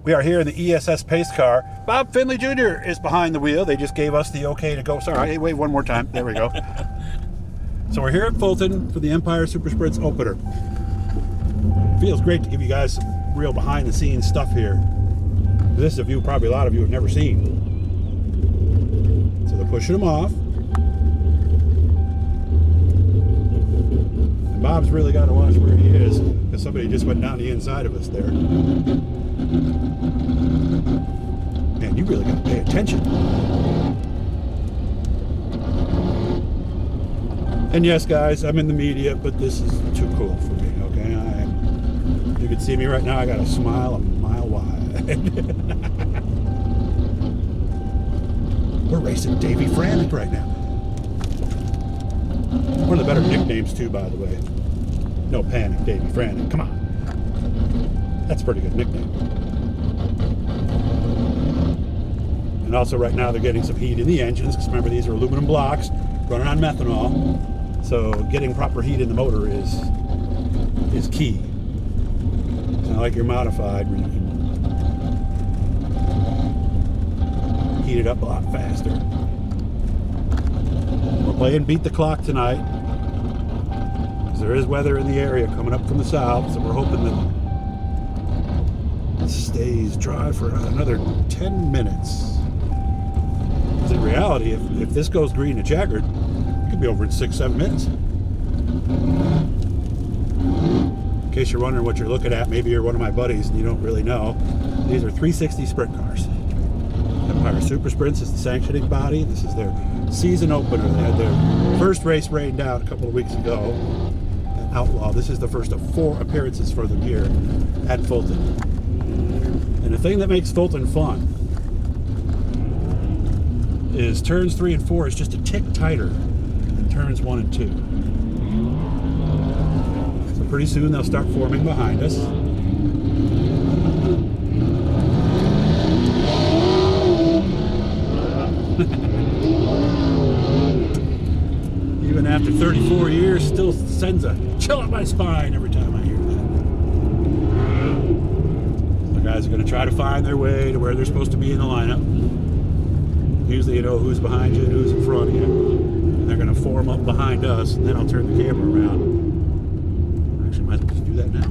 We are here in the ESS pace car. Bob Finley Jr. is behind the wheel. They just gave us the okay to go. Sorry, hey, wait one more time. There we go. So we're here at Fulton for the Empire Super Sprints opener. Feels great to give you guys some real behind the scenes stuff here. This is a view probably a lot of you have never seen. So they're pushing them off. And Bob's really got to watch where he is because somebody just went down the inside of us there. Man, you really got to pay attention. And yes, guys, I'm in the media, but this is too cool for me, okay? You can see me right now, I got a smile a mile wide. We're racing Davy Frantic right now. One of the better nicknames, too, by the way. No panic, Davy Frantic. Come on. That's a pretty good nickname. And also right now they're getting some heat in the engines, because remember these are aluminum blocks running on methanol. So getting proper heat in the motor is key. It's not like you're modified where you can heat it up a lot faster. We're playing Beat the Clock tonight, because there is weather in the area coming up from the south, so we're hoping that it stays dry for another 10 minutes. Because in reality, if this goes green to checkered, it could be over in 6-7 minutes. In case you're wondering what you're looking at, maybe you're one of my buddies and you don't really know. These are 360 sprint cars. Empire Super Sprints is the sanctioning body. This is their season opener. They had their first race rained out a couple of weeks ago at Outlaw. This is the first of 4 appearances for them here at Fulton. And the thing that makes Fulton fun is turns 3 and 4 is just a tick tighter than turns 1 and 2. So pretty soon they'll start forming behind us. Even after 34 years, still sends a chill up my spine every time I hear that. The guys are going to try to find their way to where they're supposed to be in the lineup. Usually you know who's behind you and who's in front of you. And they're going to form up behind us, and then I'll turn the camera around. Actually, might as well just do that now.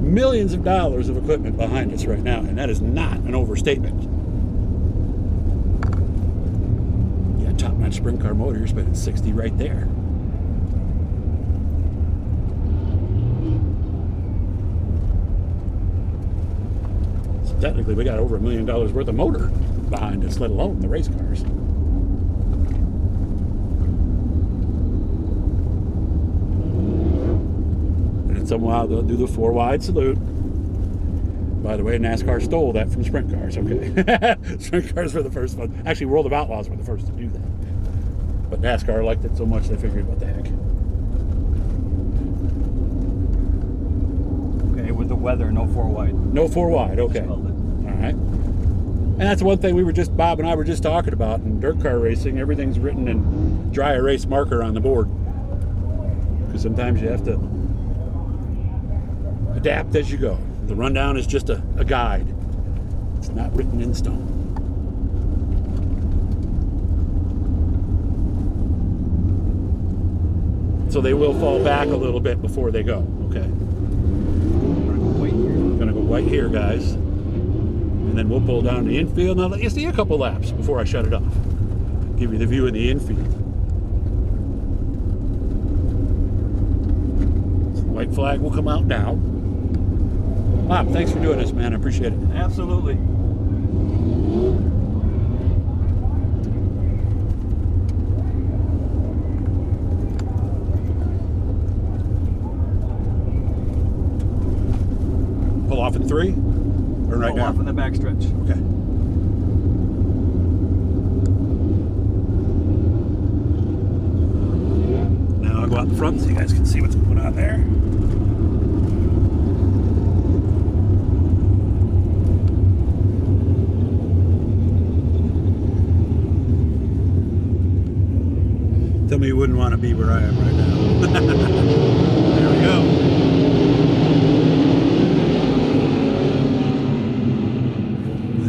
Millions of dollars of equipment behind us right now, and that is not an overstatement. Yeah, top-notch sprint car motor, you're spending 60 right there. So technically, we got over $1 million worth of motor behind us, let alone the race cars. Somehow they'll do the 4 wide salute. By the way, NASCAR stole that from sprint cars, okay? Sprint cars were the first one. Actually, World of Outlaws were the first to do that. But NASCAR liked it so much they figured, what the heck. Okay, with the weather, no 4 wide. No 4 wide, okay. All right. And that's one thing Bob and I were just talking about. In dirt car racing, everything's written in dry erase marker on the board. Because sometimes you have to adapt as you go. The rundown is just a guide. It's not written in stone. So they will fall back a little bit before they go. Okay. We're gonna go white here, guys. And then we'll pull down the infield. Now let you see a couple laps before I shut it off. Give you the view of the infield. So the white flag will come out now. Bob, thanks for doing this, man. I appreciate it. Absolutely. Pull off in 3? Or right now? Pull off in the backstretch. Okay. Now I'll go out the front so you guys can see what's going on there. Tell me you wouldn't want to be where I am right now. There we go.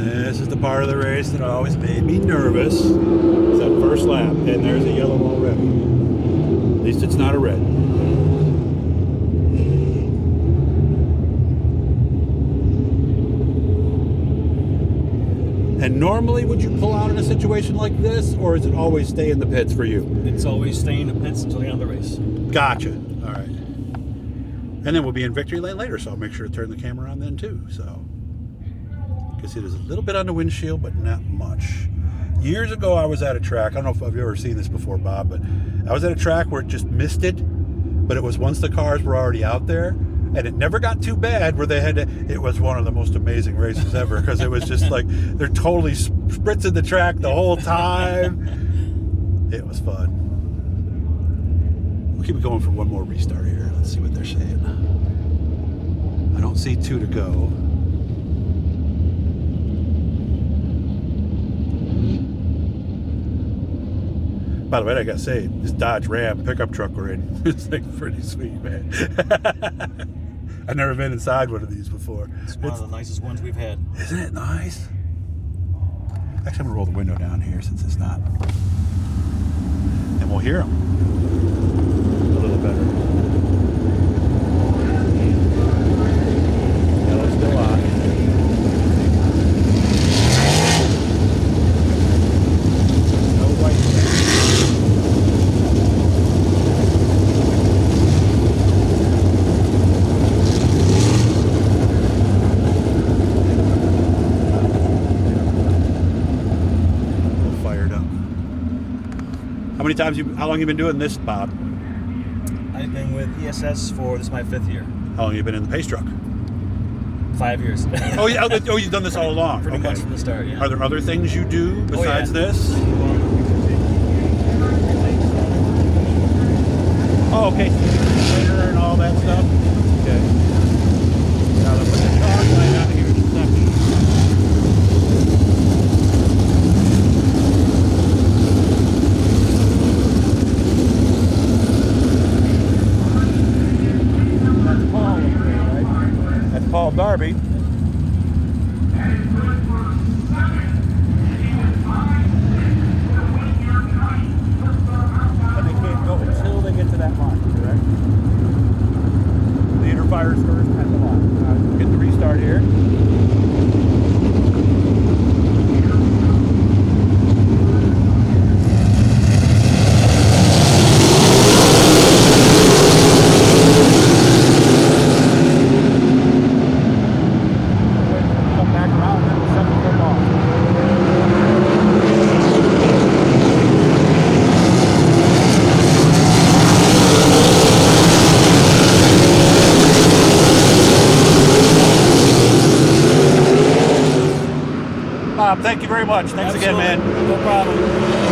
This is the part of the race that always made me nervous. It's that first lap, and there's a yellow already. At least it's not a red. And normally, would you pull out in a situation like this, or is it always stay in the pits for you? It's always stay in the pits until the end of the race. Gotcha. All right. And then we'll be in victory lane later, so I'll make sure to turn the camera on then too. So you can see there's a little bit on the windshield, but not much. Years ago, I was at a track. I don't know if you've ever seen this before, Bob, but I was at a track where it just misted, but it was once the cars were already out there. And it never got too bad where they had to, it was one of the most amazing races ever because it was just like they're totally spritzing the track the whole time. It was fun. We'll keep it going for one more restart here. Let's see what they're saying. I don't see 2 to go. By the way, I gotta say, this Dodge Ram pickup truck we're in is like pretty sweet, man. I've never been inside one of these before. It's one of the nicest ones we've had. Isn't it nice? Actually, I'm gonna roll the window down here since it's not. And we'll hear them a little better. Yellow's still on. No white yet. How long you been doing this, Bob? I've been with ESS for, this is my 5th year. How long you been in the pace truck? 5 years. Oh, yeah. Oh, you've done this all along. Pretty Okay. much from the start, yeah. Are there other things you do besides this? Oh, okay. Later and all that stuff. Okay. Now let's put the dog light out here in a second. Paul Darby. And they can't go until they get to that line, correct? Leader fires first at the line. We'll get the restart here. Bob, thank you very much. Thanks again, man. No problem.